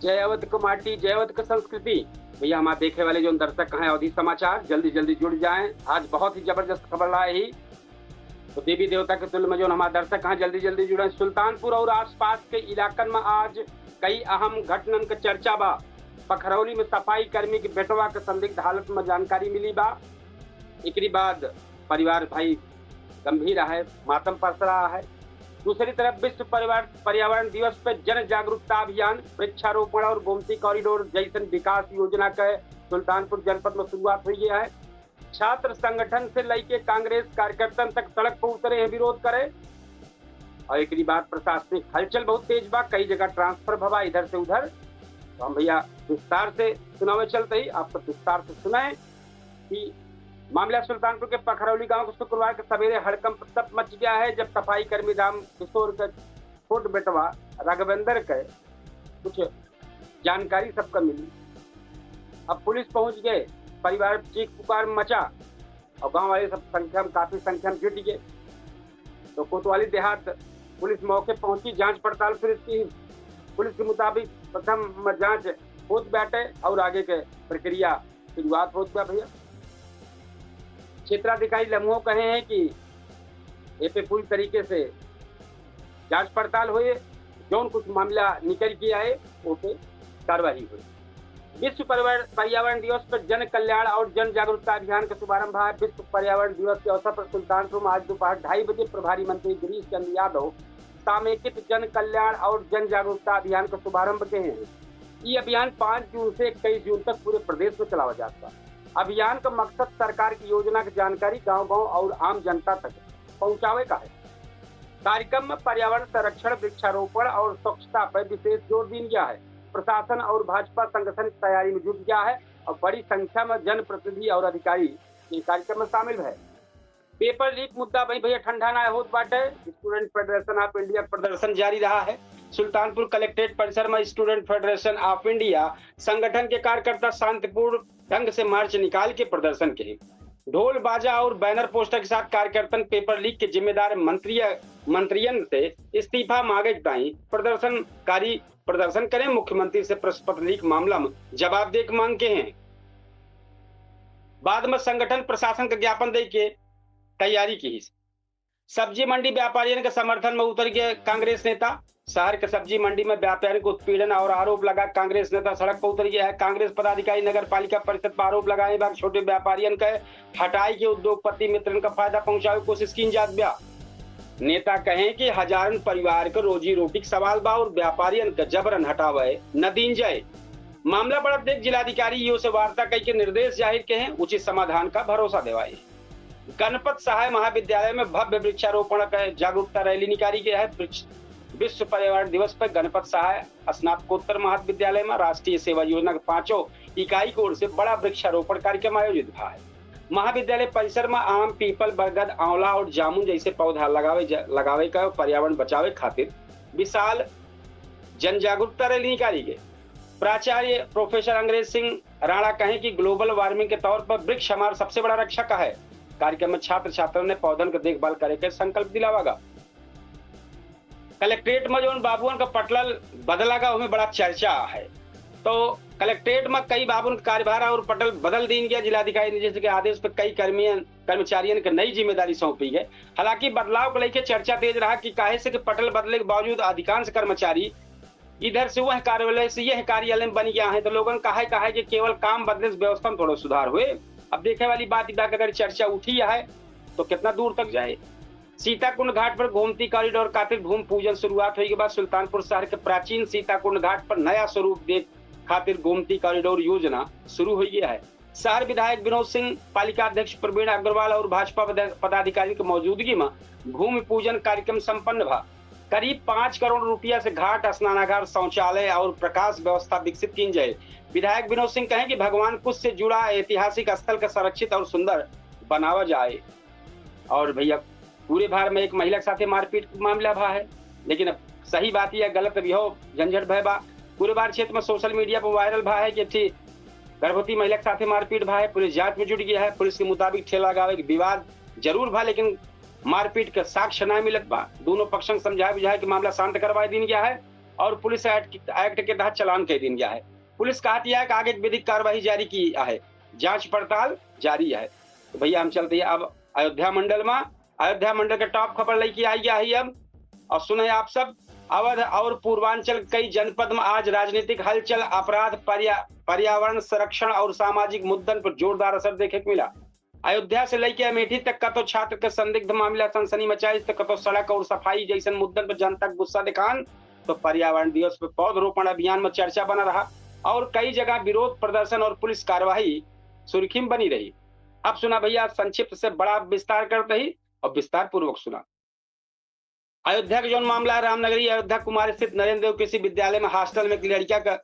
जयवत को माटी जयवत को संस्कृति। भैया हमारे देखे वाले जो दर्शक हैं अवधि समाचार जल्दी जल्दी जुड़ जाएं। आज बहुत ही जबरदस्त खबर लाए ही तो देवी देवता के तुल्य में जो हमारे दर्शक हैं जल्दी जल्दी जुड़े। सुल्तानपुर और आसपास के इलाकन में आज कई अहम घटनन के चर्चा बा। पखरौली में सफाई कर्मी के बेटवा के संदिग्ध हालत में जानकारी मिली बा। एक बाद परिवार भाई गंभीर है, मातम परस रहा है। दूसरी तरफ विश्व पर्यावरण दिवस पर जन जागरूकता अभियान, वृक्षारोपण और गोमती कॉरिडोर जैसन विकास योजना के सुल्तानपुर जनपद में शुरुआत हुई है। छात्र संगठन से लेके कांग्रेस कार्यकर्ता तक सड़क पर उतरे हैं विरोध करे। और एक बाद प्रशासनिक हलचल बहुत तेज बा, कई जगह ट्रांसफर भवा इधर से उधर। तो हम भैया विस्तार से सुनावे चलते ही आपको विस्तार से सुनाए कि मामला सुल्तानपुर के पखरौली गांव को शुक्रवार के सवेरे हड़कंप तब मच गया है जब सफाई कर्मी राम किशोर का छोट बेटवा राघवेंद्र के कुछ जानकारी सबको मिली। अब पुलिस पहुंच गए, परिवार चीख पुकार मचा और गांव वाले सब काफी संख्या में जुट गए। तो कोतवाली देहात पुलिस मौके पहुंची, जांच पड़ताल फिर इसकी पुलिस के मुताबिक प्रथम जांच होत बैठे और आगे के प्रक्रिया शुरुआत होत गया। भैया क्षेत्राधिकारी लम्हों कहे हैं कि ये पे पूरी तरीके से जांच पड़ताल हुए, जो कुछ मामला निकल के आए वो पे कार्रवाई हुई। विश्व पर्यावरण दिवस पर जन कल्याण और जन जागरूकता अभियान का शुभारंभ है। विश्व पर्यावरण दिवस के अवसर पर सुल्तानपुर में आज दोपहर 2:30 बजे प्रभारी मंत्री गिरीश चंद्र यादव सामेकित जन कल्याण और जन जागरूकता अभियान का शुभारंभ किए हैं। ये अभियान 5 जून से 21 जून तक पूरे प्रदेश में चलाया जाता है। अभियान का मकसद सरकार की योजना की जानकारी गांव-गांव और आम जनता तक पहुंचावे का है। कार्यक्रम में पर्यावरण संरक्षण, वृक्षारोपण और स्वच्छता पर विशेष जोर दिया गया है। प्रशासन और भाजपा संगठन तैयारी में जुट गया है और बड़ी संख्या में जनप्रतिनिधि और अधिकारी इस कार्यक्रम में शामिल है। पेपर लीक मुद्दा भाई भैया ठंडा ना होत बाटे। स्टूडेंट फेडरेशन ऑफ इंडिया प्रदर्शन जारी रहा है। सुल्तानपुर कलेक्ट्रेट परिसर में स्टूडेंट फेडरेशन ऑफ इंडिया संगठन के कार्यकर्ता शांतिपूर्ण ढंग से मार्च निकाल के प्रदर्शन किए। ढोल बाजा और बैनर पोस्टर के साथ कार्यकर्ता पेपर लीक के जिम्मेदार मंत्रियन से इस्तीफा मांगे बताई प्रदर्शनकारी प्रदर्शन करें। मुख्यमंत्री से प्रश्न पत्र लीक मामला में जवाब दे मांग के हैं। बाद में संगठन प्रशासन का ज्ञापन दे के तैयारी की। सब्जी मंडी व्यापारियों के समर्थन में उतर गए कांग्रेस नेता। शहर के सब्जी मंडी में व्यापारियों को उत्पीड़न और आरोप लगा कांग्रेस नेता सड़क पर उतर गया है। कांग्रेस पदाधिकारी नगर पालिका परिषद पर आरोप लगाए बार छोटे व्यापारियों के हटाई के उद्योगपति मित्रन का फायदा पहुंचावे की कोशिश की जात बा। नेता कहें कि हजारन परिवार को रोजी रोटी के सवाल बा और व्यापारियों का जबरन हटावे न दीन जाए। मामला बढ़त देख जिलाधिकारी ईओ से वार्ता करके निर्देश जाहिर के हैं, उचित समाधान का भरोसा दिवाए। गणपत सहाय महाविद्यालय में भव्य वृक्षारोपण का जागरूकता रैली निकाली गई है। विश्व पर्यावरण दिवस पर गणपत सहाय स्नातकोत्तर महाविद्यालय में राष्ट्रीय सेवा योजना के 5 इकाई की ओर से बड़ा वृक्षारोपण कार्यक्रम आयोजित हुआ है। महाविद्यालय परिसर में आम, पीपल, बरगद, आंवला और जामुन जैसे पौधा लगावे का पर्यावरण बचावे खातिर विशाल जन जागरूकता रैली निकाली गई। प्राचार्य प्रोफेसर अंग्रेज सिंह राणा कहें कि ग्लोबल वार्मिंग के तौर पर वृक्ष हमारा सबसे बड़ा रक्षक है। कार्यक्रम में छात्र छात्राओं ने पौधन का देखभाल करे के संकल्प दिलावागा। कलेक्ट्रेट में जो बाबुओं का पटल बदलागा उसमें बड़ा चर्चा है। तो कलेक्ट्रेट में कई बाबुओं का कार्यभार और पटल बदल दी गया। जिलाधिकारी निदेशक के आदेश पर कई कर्मचारियों को नई जिम्मेदारी सौंपी गई। हालांकि बदलाव को लेकर चर्चा तेज रहा कि काहे से कि पटल बदलने के बावजूद अधिकांश कर्मचारी इधर से वह कार्यालय से यह कार्यालय में बन गया है। तो लोगों कहा कि केवल काम बदलने से व्यवस्था में थोड़ा सुधार हुए। अब देखने वाली बात अगर चर्चा उठी है तो कितना दूर तक जाए। सीताकुंड घाट पर गोमती कॉरिडोर खातिर भूमि पूजन शुरुआत हुई के बाद सुल्तानपुर शहर के प्राचीन सीताकुंड घाट पर नया स्वरूप दे खातिर गोमती कॉरिडोर योजना शुरू हुई है। शहर विधायक विनोद सिंह, पालिका अध्यक्ष प्रवीण अग्रवाल और भाजपा पदाधिकारी की मौजूदगी में भूमि पूजन कार्यक्रम संपन्न हुआ। करीब 5 करोड़ रुपया से घाट, स्नानागार, शौचालय और प्रकाश व्यवस्था विकसित की जाए। विधायक विनोद सिंह कहें कि भगवान कुछ से जुड़ा ऐतिहासिक स्थल का संरक्षित और सुंदर बनावा जाए। और भैया पूरे भारत में एक महिला के साथ मारपीट मामला भा है, लेकिन अब सही बात यह गलत भी हो झंझट भय बा। पूरे बार क्षेत्र में सोशल मीडिया पर वायरल भा है कि गर्भवती महिला के साथ मारपीट भा है। पुलिस जांच में जुट गया है। पुलिस के मुताबिक ठेला लगावे विवाद जरूर भा, लेकिन मारपीट के साक्ष्य न मिलत बा। दोनों पक्षों समझाए बुझाए कि मामला शांत करवा दी गया है। और पुलिस एक्ट के तहत चालान कर दिया है। पुलिस कहती है कि आगे विधिक कार्रवाई जारी की है, जांच पड़ताल जारी है। तो भैया हम चलते हैं अब अयोध्या मंडल में। अयोध्या मंडल के टॉप खबर लेके आई है अब, और सुने आप सब। अवध और पूर्वांचल कई जनपद में आज राजनीतिक हलचल, अपराध, पर्यावरण संरक्षण और सामाजिक मुद्दन पर जोरदार असर देखे को मिला। अयोध्या से लेकर अमेठी तक का तो छात्र के संदिग्ध मामला सनसनी मचाई, तो कतो सड़क और सफाई जैसे मुद्दन पर जनता गुस्सा दिखान, तो पर्यावरण दिवस पर पौधरोपण अभियान में चर्चा बना रहा और कई जगह विरोध प्रदर्शन और पुलिस कार्रवाई सुर्खी में बनी रही। अब सुना भैया संक्षिप्त से बड़ा विस्तार करते ही और विस्तार पूर्वक सुना। अयोध्या का जो मामला है, रामनगरी अयोध्या कुमार स्थित नरेंद्र देव कृषि विद्यालय में हॉस्टल में एक लड़किया का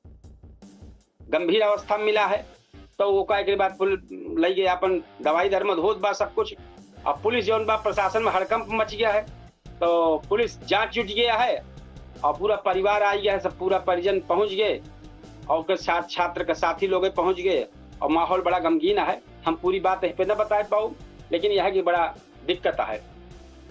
गंभीर अवस्था में मिला है। तो वो का बाद लई गए अपन दवाई दर में धोत बा सब कुछ। अब पुलिस जो बा प्रशासन में हड़कंप मच गया है, तो पुलिस जांच जुट गया है और पूरा परिवार आ गया है, सब पूरा परिजन पहुंच गए और के साथ छात्र के साथी लोग पहुंच गए और माहौल बड़ा गमगीन है। हम पूरी बात पे न बता पाऊँ, लेकिन यह की बड़ा दिक्कत है।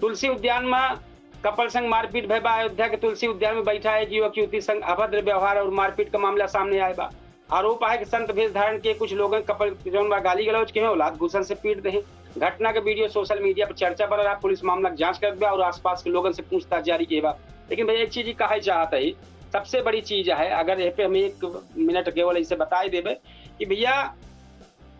तुलसी उद्यान में कपल संग मारपीट भय बा। अयोध्या के तुलसी उद्यान में बैठा है युवक युवती संग अभद्र व्यवहार और मारपीट का मामला सामने आया बा। आरोप है कि संत भेष धारण के कुछ लोगों कपल जौन गाली गलौज के औलाद घूसन से पीट दे। घटना का वीडियो सोशल मीडिया पर चर्चा बन रहा। पुलिस मामला की जांच कर और आसपास के लोगों से पूछताछ जारी की बा। लेकिन भाई एक चीज कहा चाहता है, सबसे बड़ी चीज है, अगर यहाँ पे हमें 1 मिनट केवल इसे बता देवे कि भैया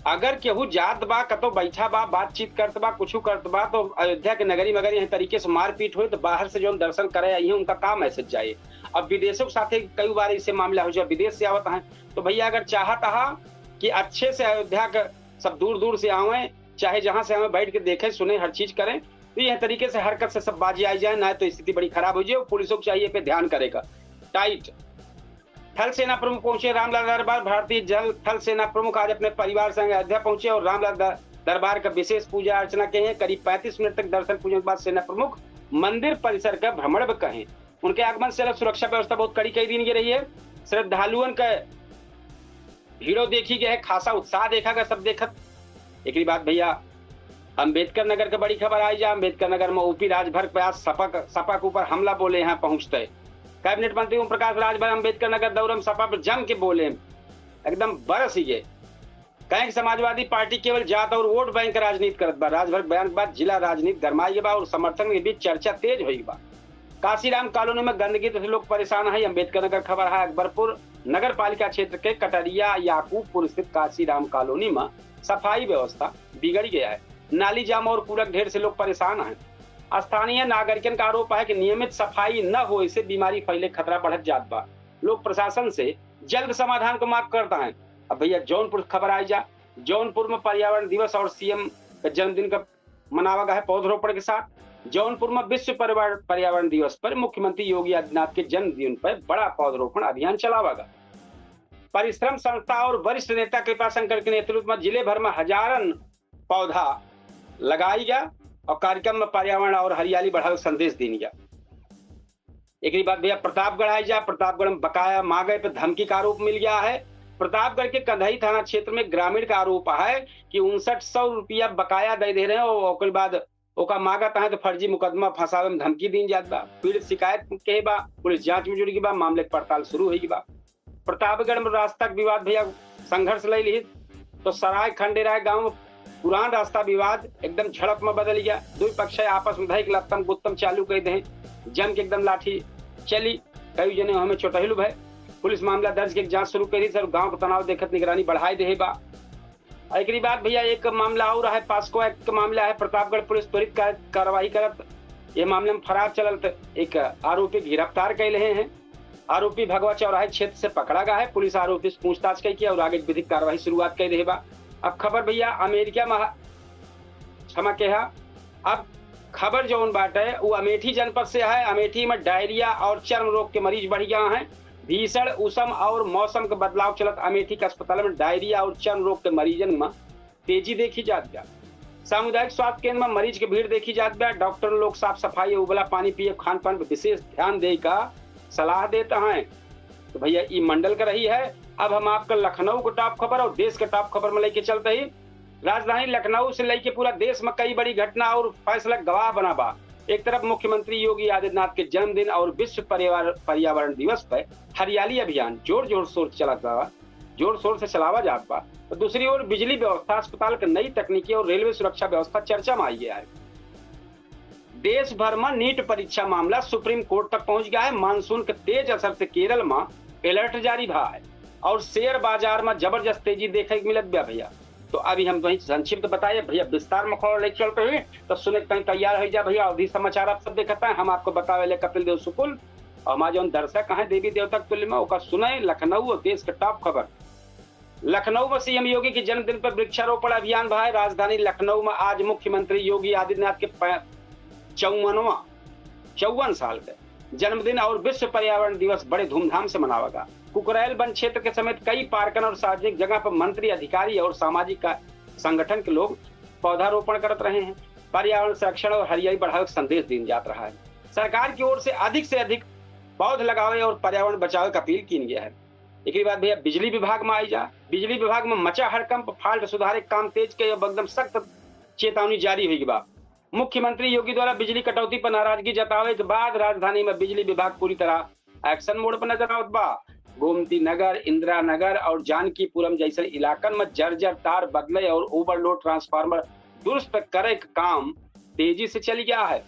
अगर केहू जात बा, कतो बैठा बा, बातचीत करत बा, कुछ करत बा, तो अयोध्या के नगरी मगर यह तरीके से मारपीट हुई तो बाहर से जो दर्शन करे आई है उनका काम मैसेज जाए। अब विदेशों के साथ कई बार इससे मामला हो जाए, विदेश से आवत है, तो भैया अगर चाहता है कि अच्छे से अयोध्या का सब दूर दूर से आवे, चाहे जहां से हमें बैठ के देखें सुने हर चीज करें, तो यह तरीके से हरकत से सब बाजी आई जाए, ना तो स्थिति बड़ी खराब हो जाए। पुलिसों को चाहिए पे ध्यान करेगा। टाइट थल सेना प्रमुख पहुंचे रामलाल दरबार। भारतीय जल थल सेना प्रमुख आज अपने परिवार संग अयोध्या पहुंचे और रामलाल दरबार का विशेष पूजा अर्चना के हैं। करीब 35 मिनट तक दर्शन पूजन के बाद सेना प्रमुख मंदिर परिसर का भ्रमण भी कहें। उनके आगमन से सुरक्षा व्यवस्था बहुत कड़ी कई दी रही है। श्रद्धालुओं का भीड़ो देखी गया है, खासा उत्साह देखा गया सब देखत। एक बात भैया अम्बेडकर नगर का बड़ी खबर आई जा। अम्बेडकर नगर में ऊपी राजभर प्रयास सपा के ऊपर हमला बोले यहाँ पहुंचते। कैबिनेट मंत्री ओम प्रकाश राजभर अम्बेडकर नगर दौरे में सपा पर जम के बोले, एकदम बरस ही गए। कहें समाजवादी पार्टी केवल जात और वोट बैंक राजनीति करत बा। राजभर बयान के बाद जिला राजनीति गरमाई बा और समर्थन के बीच चर्चा तेज हुई बा। काशीराम कॉलोनी में गंदगी से लोग परेशान है। अम्बेडकर नगर खबर है अकबरपुर नगर पालिका क्षेत्र के कटरिया याकूबपुर स्थित काशीराम कॉलोनी में सफाई व्यवस्था बिगड़ गया है। नाली जाम और कूड़क ढेर से लोग परेशान हैं। स्थानीय नागरिकन का आरोप है कि नियमित सफाई न हो से बीमारी फैले खतरा बढ़त जात बा। लोग प्रशासन से जल्द समाधान को मांग करता है। अब भैया जौनपुर खबर आई जा। जौनपुर में पर्यावरण दिवस और सीएम का जन्मदिन का मनावा गया है पौधरोपण के साथ। जौनपुर में विश्व पर्यावरण दिवस पर मुख्यमंत्री योगी आदित्यनाथ के जन्मदिन पर बड़ा पौधरोपण अभियान चलावागा। परिश्रम संस्था और वरिष्ठ नेता कृपा शंकर के नेतृत्व में जिले भर में हजारन पौधा लगाई गया और कार्यक्रम में पर्यावरण और हरियाली बढ़ावे संदेश दी गया। एक बात भैया प्रतापगढ़ आई जा। प्रतापगढ़ में बकाया मांगे पर धमकी का आरोप मिल गया है। प्रतापगढ़ के कंधई थाना क्षेत्र में ग्रामीण का आरोप है कि 5900 रुपया बकाया दे रहे हैं और बाद ओका मांगत है तो फर्जी मुकदमा फंसावे में धमकी दी जात बा। पीड़ित शिकायत के बा, पुलिस जांच में जुड़ गई बा, मामले की पड़ताल शुरू हुई बा। प्रतापगढ़ में रास्ता विवाद भैया संघर्ष ले ली तो सराय खंडेराय गांव में पुरान रास्ता विवाद एकदम झड़प में बदल गया। दो पक्ष आपस में धैक लत्तम गुत्तम चालू कर दे, जम के एकदम लाठी चली, कई जने हमें चोटहिलु भय। पुलिस मामला दर्ज के जांच शुरू करी सर। गांव का तनाव देखत निगरानी बढ़ाई दे बा। एक बात भैया एक मामला और है, पास्को एक्ट का मामला है। प्रतापगढ़ पुलिस त्वरित कार्रवाई करत ये मामले में फरार चलत एक आरोपी गिरफ्तार कर रहे हैं। आरोपी भगवा चौराहे क्षेत्र से पकड़ा गया है। पुलिस आरोपी से पूछताछ की और आगे विधिक कार्रवाई शुरुआत कर रही बा। अब खबर भैया अमेरिका में क्षमा के है। अब खबर जो बाटे वो अमेठी जनपद से है। अमेठी में डायरिया और चर्म रोग के मरीज बढ़ गया है। भीषण उष्ण और मौसम का बदलाव चलत अमेठी के अस्पताल में डायरिया और चर्म रोग के मरीजन में तेजी देखी जात गया। सामुदायिक स्वास्थ्य केंद्र में मरीज के भीड़ देखी जात गया। डॉक्टर लोग साफ सफाई उबला पानी पिए खान पान पर विशेष ध्यान दे का सलाह देते हैं। तो भैया ये मंडल का रही है। अब हम आपका लखनऊ को टॉप खबर और देश के टॉप खबर में लेके चलते ही। राजधानी लखनऊ से लेके पूरा देश में कई बड़ी घटना और फैसला गवाह बना बा। एक तरफ मुख्यमंत्री योगी आदित्यनाथ के जन्मदिन और विश्व पर्यावरण दिवस पर हरियाली अभियान जोर शोर से चलावा जाता, तो दूसरी ओर बिजली व्यवस्था, अस्पताल की नई तकनीकी और रेलवे सुरक्षा व्यवस्था चर्चा में आई गया है। देश भर में नीट परीक्षा मामला सुप्रीम कोर्ट तक पहुंच गया है। मानसून के तेज असर से केरल में अलर्ट जारी रहा है और शेयर बाजार में जबरदस्त तेजी देखे मिलत गया भैया। तो अभी हम वही संक्षिप्त बताइए भैया, विस्तार में खबर लेके चलते हुए तो सुने कहीं तैयार हो जाए भैया। अवधि समाचार आप सब देखते हैं, हम आपको बतावे कपिल देव सुकुल और हमारे जो दर्शक हैं देवी देवता के तुल्य में ओका सुने। लखनऊ और देश के टॉप खबर, लखनऊ में सीएम योगी के जन्मदिन पर वृक्षारोपण अभियान भाई। राजधानी लखनऊ में आज मुख्यमंत्री योगी आदित्यनाथ के 54 साल के जन्मदिन और विश्व पर्यावरण दिवस बड़े धूमधाम से मनावेगा। कुकरैल वन क्षेत्र के समेत कई पार्कन और सार्वजनिक जगह पर मंत्री, अधिकारी और सामाजिक संगठन के लोग पौधारोपण करते रहे हैं। पर्यावरण संरक्षण और हरियाली बढ़ावे का संदेश दिया जा रहा है। सरकार की ओर से अधिक पौध लगावे और पर्यावरण बचावे का अपील की गया है। एक बात भैया, बिजली विभाग में आई जा। बिजली विभाग में मचा हड़कंप, फाल्ट सुधारे काम तेज के एकदम सख्त चेतावनी जारी हुई बा। मुख्यमंत्री योगी द्वारा बिजली कटौती पर नाराजगी जतावे के बाद राजधानी में बिजली विभाग पूरी तरह एक्शन मोड पर नजर आवत बा। गोमती नगर, इंदिरा नगर और जानकीपुरम जैसे इलाकन में जर्जर तार बदले और ओवरलोड ट्रांसफार्मर दुरुस्त करे का काम तेजी से चल गया है।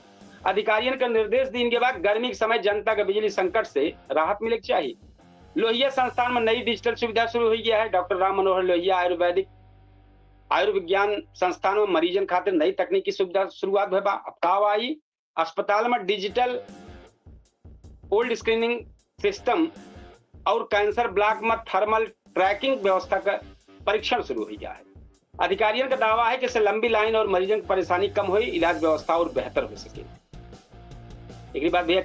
अधिकारियों का निर्देश देने के बाद गर्मी के समय जनता के बिजली संकट से राहत मिले चाहिए। लोहिया संस्थान में नई डिजिटल सुविधा शुरू हो गया है। डॉक्टर राम मनोहर लोहिया आयुर्विज्ञान संस्थान में मरीजन खातिर नई तकनीकी सुविधा शुरुआत भइल बा। अब का आई, अस्पताल में डिजिटल ओल्ड स्क्रीनिंग सिस्टम और कैंसर ब्लॉक में थर्मल ट्रैकिंग व्यवस्था का परीक्षण शुरू हो गया है। अधिकारियों का दावा है कि इससे लंबी लाइन और मरीजों की परेशानी कम हुई, इलाज व्यवस्था और बेहतर हो सके। एक बात भैया,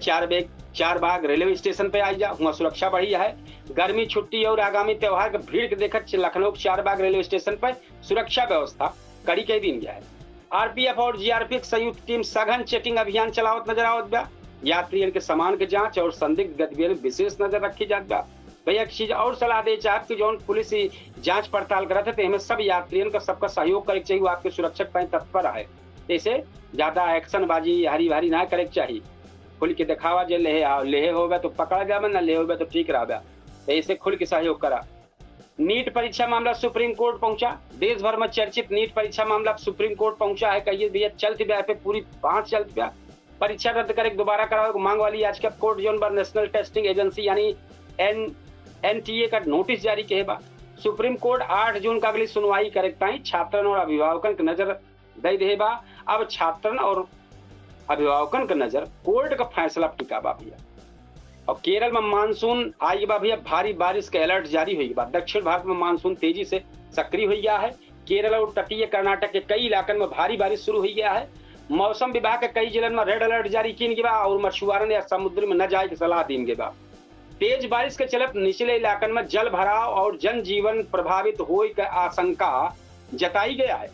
चार बाग रेलवे स्टेशन पे आई जा, वहाँ सुरक्षा बढ़ी है। गर्मी छुट्टी और आगामी त्योहार के भीड़ के देखत लखनऊ के 4 बाग रेलवे स्टेशन पर सुरक्षा व्यवस्था कड़ी कई दिन गया है। आरपीएफ और जीआरपी की संयुक्त टीम सघन चेकिंग अभियान चलावत नजर आवत बा। यात्रियों के सामान के जांच और संदिग्ध गतिविधियों में विशेष नजर रखी जात बा। भैया एक चीज और सलाह दे चाहत कि जो पुलिस जांच पड़ताल करते थे हमें सब यात्रियों का सबका सहयोग करे चाहिए, वो आपके सुरक्षक ପାଇଁ तत्पर है। ऐसे ज्यादा एक्शन बाजी हरी भारी ना करे चाहिए। खुल के दिखावा जे लेहे होगा तो पकड़ा जावे, ना ले होगा तो ठीक रहा। ऐसे खुल के सहयोग करा। नीट परीक्षा मामला सुप्रीम कोर्ट पहुंचा। देश भर में चर्चित नीट परीक्षा मामला सुप्रीम कोर्ट पहुंचा है। कहिए भैया चलती ब्याह पे पूरी 5 चलती ब्याह परीक्षा रद्द करे दोबारा करावे को मांग वाली याचिका कोर्ट जोन पर नेशनल टेस्टिंग एजेंसी यानी एनटीए का नोटिस जारी किए बा। सुप्रीम कोर्ट 8 जून का अगली सुनवाई करे ताई छात्रन और अभिभावकन की नजर दे दे बा। अब छात्रन और अभिभावकन की नजर कोर्ट का फैसला टिका बा भैया। और केरल में मानसून आई बा भैया, भारी बारिश का अलर्ट जारी हुई बा। दक्षिण भारत में मानसून तेजी से सक्रिय हो गया है। केरल और तटीय कर्नाटक के कई इलाकों में भारी बारिश शुरू हो गया है। मौसम विभाग के कई जिलों में रेड अलर्ट जारी किए गए बा और मछुआरन या समुद्र में न जाए की सलाह दी गई बा। तेज बारिश के चलते निचले इलाकों में जल भराव और जनजीवन प्रभावित होने की आशंका जताई गया है।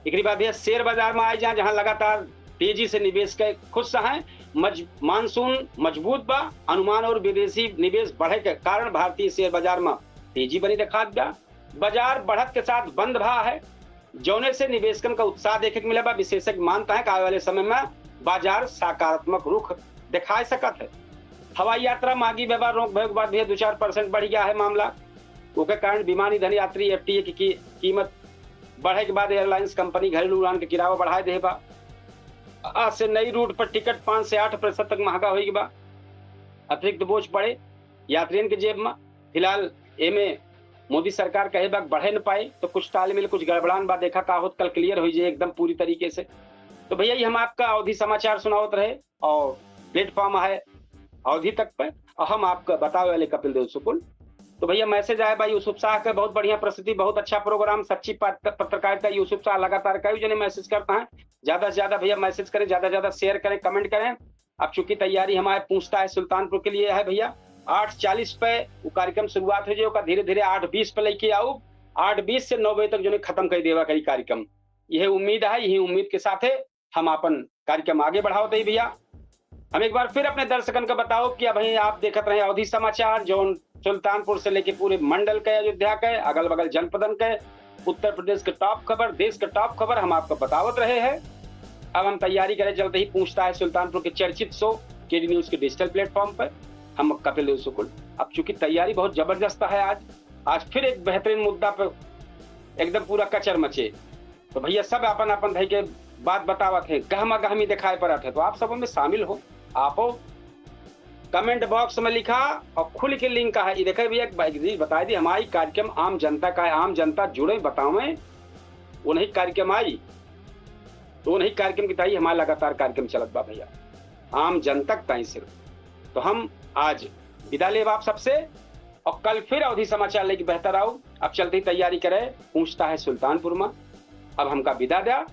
एक बात भैया, शेयर बाजार में आए जहां लगातार तेजी से निवेश के खुश हैं। मानसून मजबूत बा, अनुमान और विदेशी निवेश बढ़े के कारण भारतीय शेयर बाजार में तेजी बनी दिखात बा। बाजार बढ़त के साथ बंद भा है, जौने से निवेशकन का उत्साह देखे को मिला बा। विशेषज्ञ मानता है कि आने वाले समय में बाजार सकारात्मक रुख दिखा सकत है। हवाई यात्रा मांगी व्यवहार रोक भय के बाद भी 2-4% बढ़ गया है मामला। उसके कारण विमान ईंधन यात्री एफटीए की कीमत बढ़े के बाद एयरलाइंस कंपनी घरेलू उड़ान के किराया बढ़ाए दे बा। आज से नई रूट पर टिकट 5 से 8% तक महंगा होगी बा। अतिरिक्त बोझ पड़े यात्रियों के जेब में। फिलहाल एमे मोदी सरकार कहे बा बढ़े न पाए तो कुछ तालमेल कुछ गड़बड़ान बा, देखा का होत कल क्लियर हो जाए एकदम पूरी तरीके से। तो भैया ये हम आपका अवधि समाचार सुनावत रहे और प्लेटफॉर्म है अवधि तक पे और हम आपका बतावे वाले कपिल देव सुकुल। तो भैया मैसेज आया भाई यूसुफ शाह का, बहुत बढ़िया प्रस्तुति, बहुत अच्छा प्रोग्राम, सच्ची पत्रकारिता। यूसुफ शाह लगातार कई जने मैसेज करता है। ज्यादा से ज्यादा भैया मैसेज करें, ज्यादा से ज्यादा शेयर करें, कमेंट करें। अब चूंकि तैयारी हमारे पूछता है सुल्तानपुर के लिए है भैया 8:40 पे वो कार्यक्रम शुरुआत हो जाए, धीरे धीरे 8:20 पे लेके आओ। 8:20 से 9 बजे तक जो खत्म कर देवा करी कार्यक्रम। यह उम्मीद है, यही उम्मीद के साथ हम अपन कार्यक्रम आगे बढ़ाते भैया। हम एक बार फिर अपने दर्शकन को बताओ कि अब आप देखते रहे अवधि समाचार, जो सुल्तानपुर से लेके पूरे मंडल के, अयोध्या के, अगल बगल जनपदन के, उत्तर प्रदेश के टॉप खबर, देश के टॉप खबर हम आपको बतावत रहे हैं। अब हम तैयारी करें जल्द ही पूछता है सुल्तानपुर के चर्चित शो केडी न्यूज के डिजिटल प्लेटफॉर्म पर। हम कपिल देव शुक्ल। अब चूंकि तैयारी बहुत जबरदस्त है, आज फिर एक बेहतरीन मुद्दा पर एकदम पूरा कचर मचे, तो भैया सब अपन अपन भाई के बात बतावत है, गहमा गहमी दिखाई पड़त है, तो आप सब में शामिल हो। आपो कमेंट बॉक्स में लिखा और खुल के लिंक है, ये देखे भैया बता दी हमारी कार्यक्रम आम जनता का है, आम जनता जुड़े बतावे वो नहीं कार्यक्रम आई, तो वो नहीं कार्यक्रम की ताई हमारा लगातार कार्यक्रम चलत बा भैया, आम जनता ताई सिर्फ। तो हम आज विदा लेब आप सबसे, और कल फिर अवधि समाचार लेके बेहतर आओ। अब चलते ही तैयारी करे, पूछता है सुल्तानपुर में। अब हमका विदा दिया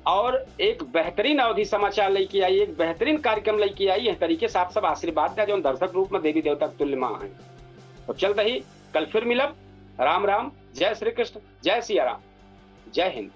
और एक बेहतरीन अवधि समाचार लेके आई, एक बेहतरीन कार्यक्रम लेके आई, इस तरीके से आप सब आशीर्वाद दिया जो दर्शक रूप में देवी देवता तुल्य मां है। तो चलते ही कल फिर मिलब। राम राम, जय श्री कृष्ण, जय सिया राम, जय हिंद।